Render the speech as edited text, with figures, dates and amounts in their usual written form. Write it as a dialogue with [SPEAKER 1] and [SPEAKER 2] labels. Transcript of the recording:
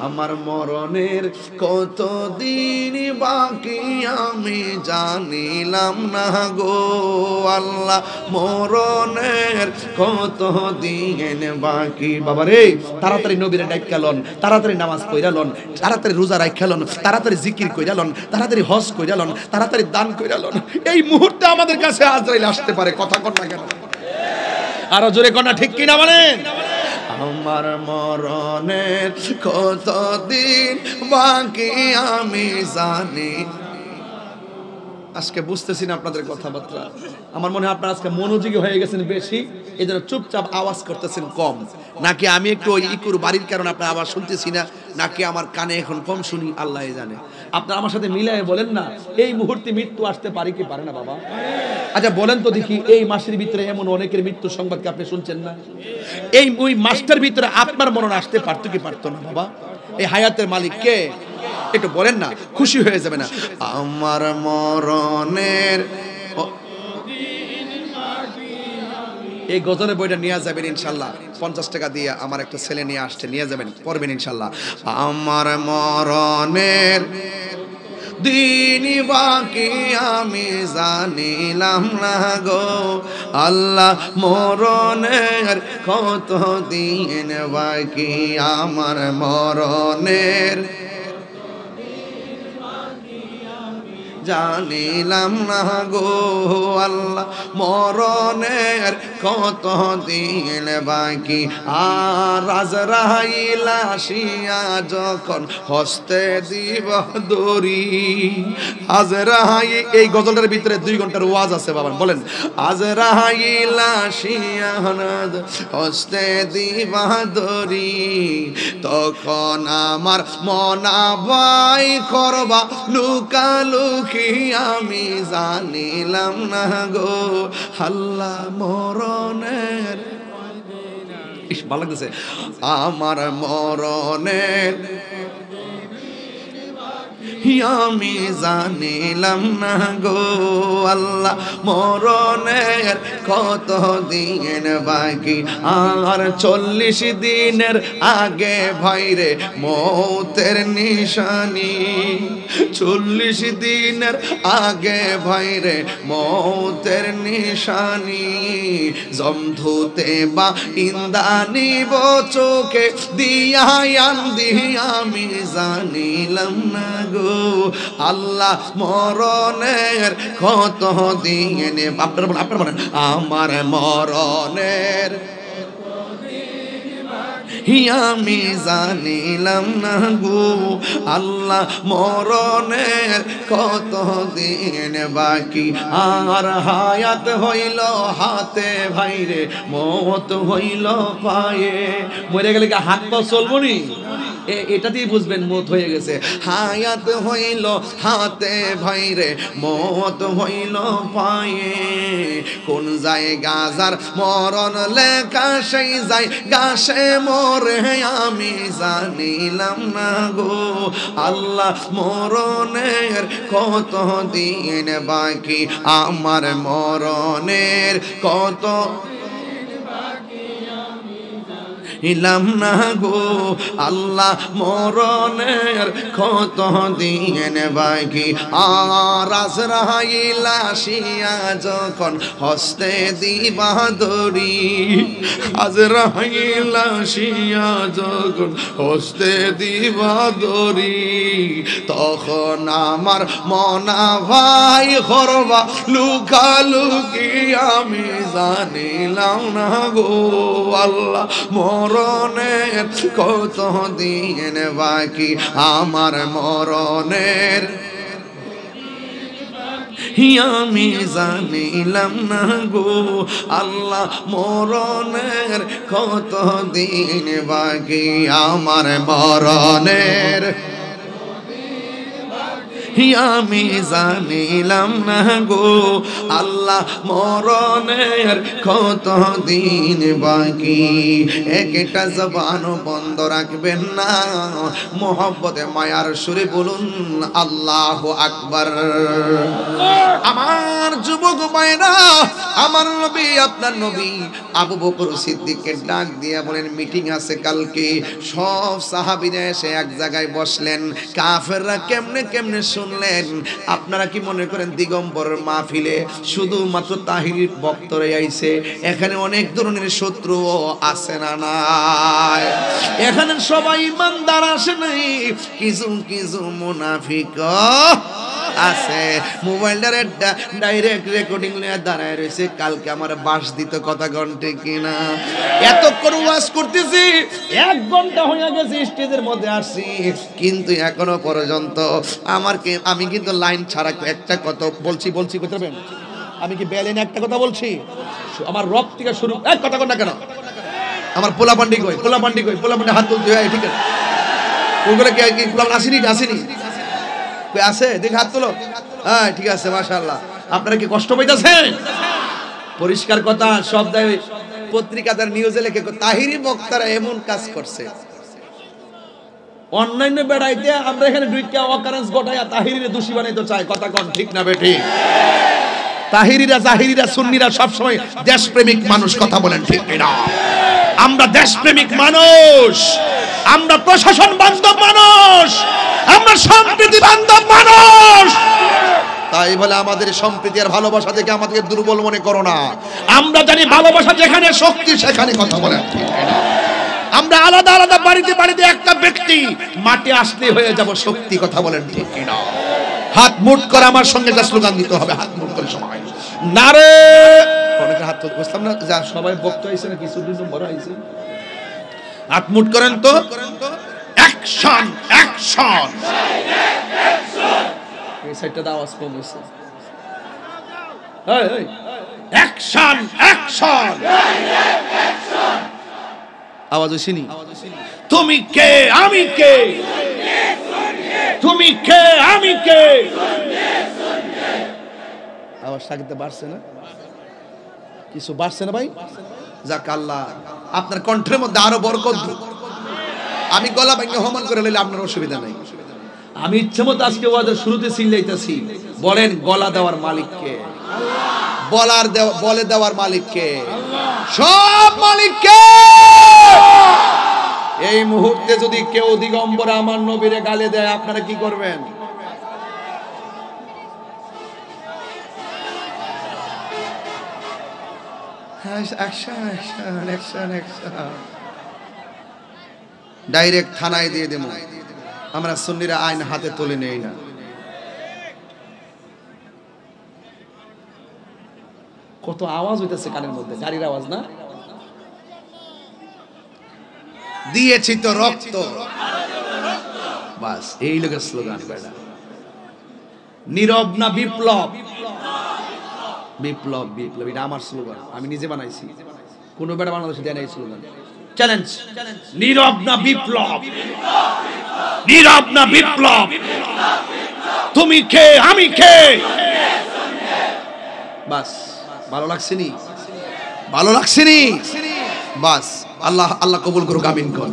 [SPEAKER 1] আমার মরণের কতদিন বাকি আমি জানিলাম না গো আল্লাহ, মরণের কতদিন বাকি। বাবা রে, তাড়াতাড়ি নবীরে ডাইক্কা লন, তাড়াতাড়ি নামাজ পড়া লন, তাড়াতাড়ি রোজা রাখা লন, তাড়াতাড়ি জিকির কইরা লন, তাড়াতাড়ি হজ কইরা লন, তাড়াতাড়ি দান কইরা লন। এই মুহূর্তে আমাদের কাছে আজরাইল আসতে পারে, কথা কন না কেন? আরো জোরে কন না, ঠিক কিনা বলেন? আমার মরণের কতদিন বাকি আমি জানি। আজকে বুঝতেছি না আপনাদের কথাবার্তা। আমার মনে হয় আপনারা আজকে মনোযোগী হয়ে গেছেন বেশি, এই জন্য চুপচাপ আওয়াজ করতেছেন কম। নাকি আমি একটু ওই ইকুর বাড়ির কারণে আপনার আওয়াজ শুনতেছি না, নাকি আমার কানে এখন কম শুনি, আল্লাহ জানে। আপনারা আমার সাথে মিলাই বলেন না, এই মুহূর্তে মৃত্যু আসতে পারে কি পারে না বাবা? আচ্ছা বলেন তো দেখি, এই মাসের ভিতরে এমন অনেকের মৃত্যুর সংবাদকে আপনি শুনছেন না? এই ওই মাসটার ভিতরে আপনার মরণ আসতে পারতো কি পারতো না বাবা? এই হায়াতের মালিক কে? একটু বলেন না, খুশি হয়ে যাবে না? আমার মরণের এই গজলের বইটা নিয়ে যাবেন ইনশাল্লাহ, 50 টাকা দিয়ে আমার একটা ছেলে নিয়ে আসছে, নিয়ে যাবেন, পড়বেন ইনশাল্লাহ। আমার মরণের দিন বাকি আমি জানিলাম না গো আল্লাহ, মরণের কত দিন বাকি আমার মরণের জানিলাম না গো আল্লাহ, মরণের কত দিন বাকি। আর আজরাইল আসিয়া যখন হস্তে দিব দড়ি, আজরাইল, এই গজলটার ভিতরে 2 ঘন্টার ওয়াজ আছে বাবা, বলেন। আজরাইল আসিয়া হস্তে দিব দড়ি, তখন আমার মনাবাই করবা লুকালুকি আমি জানিলাম না গো আল্লাহ, মরণের ভালো লাগতেছে, আমার মরণের আমি জানিলাম না গো আল্লাহ, মরণের কত দিন বাকি। আর 40 দিনের আগে ভাইরে মৌতের নিশানি, 40 দিনের আগে ভাইরে মৌতের নিশানি, জমধুতে বা ইন্দানিব চোখে দিয়া আন্দি আমি জানিলাম না গো আল্লাহ, মরণের কত দিন। আপনারা বলেন, আমার মরণের আমি জানিলাম না গো আল্লাহ, মরণের কত দিন বাকি। আর হায়াত হইল হাতে ভাইরে, মত হইল পায়ে। মরে গেলে কি হাত পা চলবো নি? এটা দিয়ে বুঝবেন মত হয়ে গেছে। হায়াত হইল হাতে ভাইরে, মত হইল পায়ে। কোন জায়গা যার মরণ লেখা সেই জায়গা সে মরে আমি জানিলাম না গো আল্লাহ, মরণের কত দিন বাকি আমার মরণের কত ইলাম না গো আল্লাহ, মরণের কত দিন বাকি। আর আজরাইল আসিয়া যখন হস্তে দিবা দড়ি, আজরাইল আসিয়া যখন হস্তে দিবা দড়ি, তখন আমার মনা ভাই করবা লুকালুকি আমি জানিলাম না গো আল্লাহ, মরণের কত দিন বাকি আমার মরণের আমি জানিলাম না গো আল্লাহ, মরণের কত দিন বাকি আমার মরণের আমি জানিলাম না গো আল্লাহ মরণের কত দিন বাকি। একটা জবান বন্ধ রাখবেন না, মোহব্বতে মায়ার সুরে বলুন আল্লাহু আকবার। আমার যুবক ভাইরা, আমার নবী আপনার নবী আবু বকর সিদ্দিককে ডাক দিয়ে বলেন মিটিং আছে কালকে। সব সাহাবীরা এসে এক জায়গায় বসলেন। কাফেররা কেমনে কেমনে শুনলেন। আপনারা কি মনে করেন দিগম্বর মাহফিলে শুধুমাত্র তাহিরি বক্তরাই আইছে? এখানে অনেক ধরনের শত্রু আছে না নাই? এখানে সবাই ইমানদার আসে নাই, কিছু কিছু মুনাফিক আছে। মোবাইলটার ডাইরেক্ট রেকর্ডিং নিয়ে দাঁড়ায় রয়েছে, কালকে আমার বাস দিত কথা ঘন্টে কিনা। এতক্ষণ ওয়াজ করতেছি, 1 ঘন্টা হয়ে গেছে স্টেজের মধ্যে আসছি, কিন্তু এখনো পর্যন্ত আমি কিন্তু লাইন ছাড়া একটা কথা বলছি করতে পারবেন? আমি কি বেলেন একটা কথা বলছি? আমার রব থেকে শুরু কথা কন না কেন? আমার পোলাপান্ডি কই? পোলাপান্ডি হাত তুলতে হয়, ঠিক আছে? ওগুলো কি পোলাপান্ডি আসেনি আছে? দেখে হাত তোলো। হ্যাঁ ঠিক আছে, মাশাআল্লাহ। আপনারা কি কষ্ট পাইতেছেন? পরিষ্কার কথা, সব পত্রিকাদার নিউজে লেখে তাহিরি বক্তারা এমন কাজ করছে। অনলাইন বেড়াইতে আমরা এখানে দুইটা অকারেন্স ঘটাইয়া তাহিরিরে দোষী বানাইতে চাই, কথা কোন ঠিক না বেঠিক? তাহিরিরা সুন্নিরা সবসময় দেশপ্রেমিক মানুষ, কথা বলেন ঠিক না? আমরা দেশপ্রেমিক মানুষ, আমরা প্রশাসন বান্ধব মানুষ, আমরা সম্প্রীতি বান্ধব মানুষ। তাই বলে আমাদের সম্প্রীতি আর ভালোবাসা দেখে আমাদেরকে দুর্বল মনে করো না। আমরা জানি ভালোবাসা যেখানে শক্তি সেখানে, কথা বলেন ঠিক না? আমরা আলাদা আলাদা বাড়িতে একটা ব্যক্তি, মাটি আসলে হয়ে যাব শক্তি, কথা বলেন ঠিক না? হাত মুঠ করে আমার সঙ্গে যা স্লোগান দিতে হবে, হাত মুঠ করে সবাই নারে। অনেকে হাত তুলতে বসলাম না, যা সবাই বক্তা হয়েছে না, কিছু দিন বড় হয়েছে, হাত মুঠ করেন তো। Action action. এই সাইডটা আওয়াজ কম হয়েছে। Action action. আওয়াজ হইছেনি? তুমি কে আমি কে, তুমি কে আমি কে। আওয়াজ থাকতে পারছে না? কিছু বাড়ছে না ভাই? যাক আল্লাহ আপনার কণ্ঠের মধ্যে আরো বরকত দিক। আমি গলা ভেঙে হমান করে লইলে আপনার অসুবিধা নাই। আমি ইচ্ছে মতো আজকে ওয়াজের শুরুতে চিল্লাইতেছি, বলেন গলা দেওয়ার মালিক কে? বলে দেওয়ার মালিক কে? সব মালিক কে? এই মুহূর্তে যদি কেউ দিগম্বরে আমার নবীরে গালি দেয়, আপনারা কি করবেন? ডাইরেক্ট থানায় দিয়ে দেব। আমরা সুন্নিরা আইন হাতে তুলে নেই না। কত আওয়াজ হইতেছে কানের মধ্যে, গাড়ির আওয়াজ না? দিয়েছি তো রক্ত, বাস এই লোকের স্লোগান। বেড়া নীরব না বিপ্লব, বিপ্লব বিপ্লব, এটা আমার স্লোগান, আমি নিজে বানাইছি। কোন বেড়া বাংলাদেশে দেয় না এই স্লোগান। চ্যালেঞ্জ, নীরব না বিপ্লব, নীরব না বিপ্লব, তুমি কে আমি কে। বাস ভালো লাগছে নি? ভালো লাগছে নি? বাস আল্লাহ আল্লাহ কবুল করুক, আমিন কর।